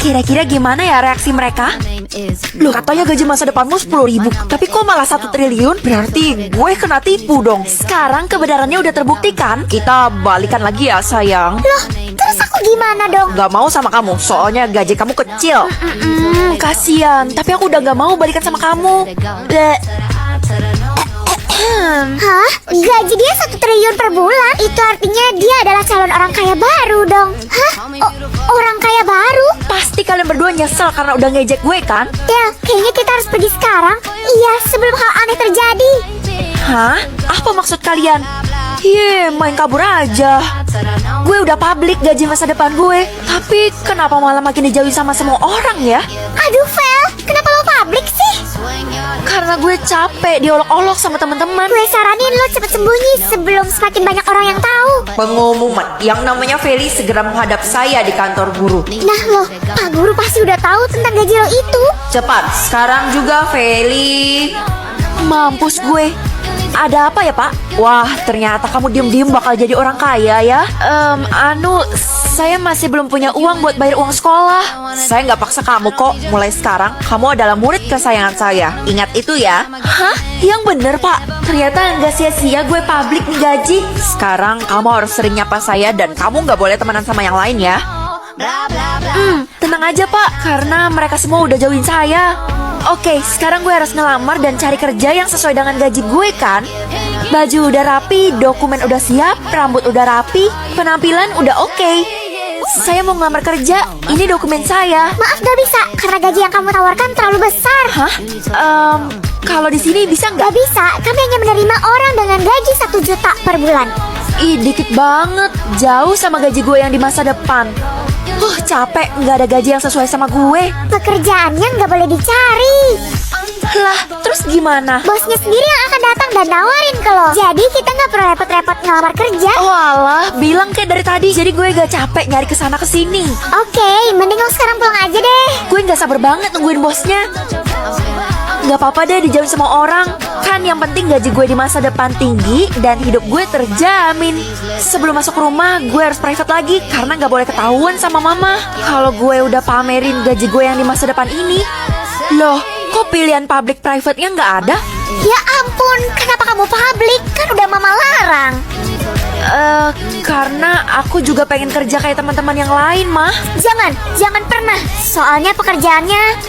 Kira-kira gimana ya reaksi mereka? Loh, katanya gaji masa depanmu 10.000, tapi kok malah 1 triliun? Berarti gue kena tipu dong. Sekarang kebenarannya udah terbukti kan? Kita balikan lagi ya sayang. Loh, terus aku gimana dong? Gak mau sama kamu, soalnya gaji kamu kecil. Kasian, tapi aku udah gak mau balikan sama kamu. Hah? Gaji dia 1 triliun per bulan? Itu artinya dia adalah calon orang kaya baru dong. Hah? Orang kaya baru? Pasti kalian berdua nyesel karena udah ngejek gue kan? Ya, kayaknya kita harus pergi sekarang. Iya, sebelum hal aneh terjadi. Hah? Apa maksud kalian? Main kabur aja. Gue udah publik gaji masa depan gue, tapi kenapa malah makin dijauhi sama semua orang ya? Aduh, Vel, kenapa lo publik sih? Karena gue capek diolok-olok sama teman-teman. Gue saranin lo cepet sembunyi sebelum semakin banyak orang yang tahu. Pengumuman, yang namanya Feli segera menghadap saya di kantor guru. Nah lo, Pak Guru pasti udah tahu tentang gaji lo itu. Cepat, sekarang juga Feli. Mampus gue. Ada apa ya Pak? Wah, ternyata kamu diem-diem bakal jadi orang kaya ya. Saya masih belum punya uang buat bayar uang sekolah. Saya nggak paksa kamu kok. Mulai sekarang, kamu adalah murid kesayangan saya. Ingat itu ya. Hah? Yang bener Pak. Ternyata nggak sia-sia gue publik nih gaji. Sekarang kamu harus sering nyapa saya dan kamu nggak boleh temenan sama yang lain ya. Tenang aja Pak, karena mereka semua udah jauhin saya. Oke, sekarang gue harus ngelamar dan cari kerja yang sesuai dengan gaji gue kan. Baju udah rapi, dokumen udah siap, rambut udah rapi, penampilan udah oke. Saya mau ngelamar kerja, ini dokumen saya. Maaf gak bisa, karena gaji yang kamu tawarkan terlalu besar. Hah? Kalau di sini bisa nggak? Gak bisa, kami hanya menerima orang dengan gaji 1 juta per bulan. Ih, dikit banget, jauh sama gaji gue yang di masa depan. Capek, nggak ada gaji yang sesuai sama gue. Pekerjaannya nggak boleh dicari. Lah, terus gimana? Bosnya sendiri yang akan datang dan nawarin ke lo. Jadi kita nggak perlu repot-repot ngelamar kerja. Oh alah, bilang kayak dari tadi. Jadi gue gak capek nyari kesana kesini. Oke, mending lo sekarang pulang aja deh. Gue gak sabar banget nungguin bosnya. Gak apa-apa deh dijauhin sama orang. Kan yang penting gaji gue di masa depan tinggi dan hidup gue terjamin. Sebelum masuk rumah, gue harus private lagi karena gak boleh ketahuan sama mama kalau gue udah pamerin gaji gue yang di masa depan ini. Loh, kok pilihan public private-nya gak ada? Ya ampun, kenapa kamu publik? Kan udah mama larang. Karena aku juga pengen kerja kayak teman-teman yang lain, Mah. Jangan pernah. Soalnya pekerjaannya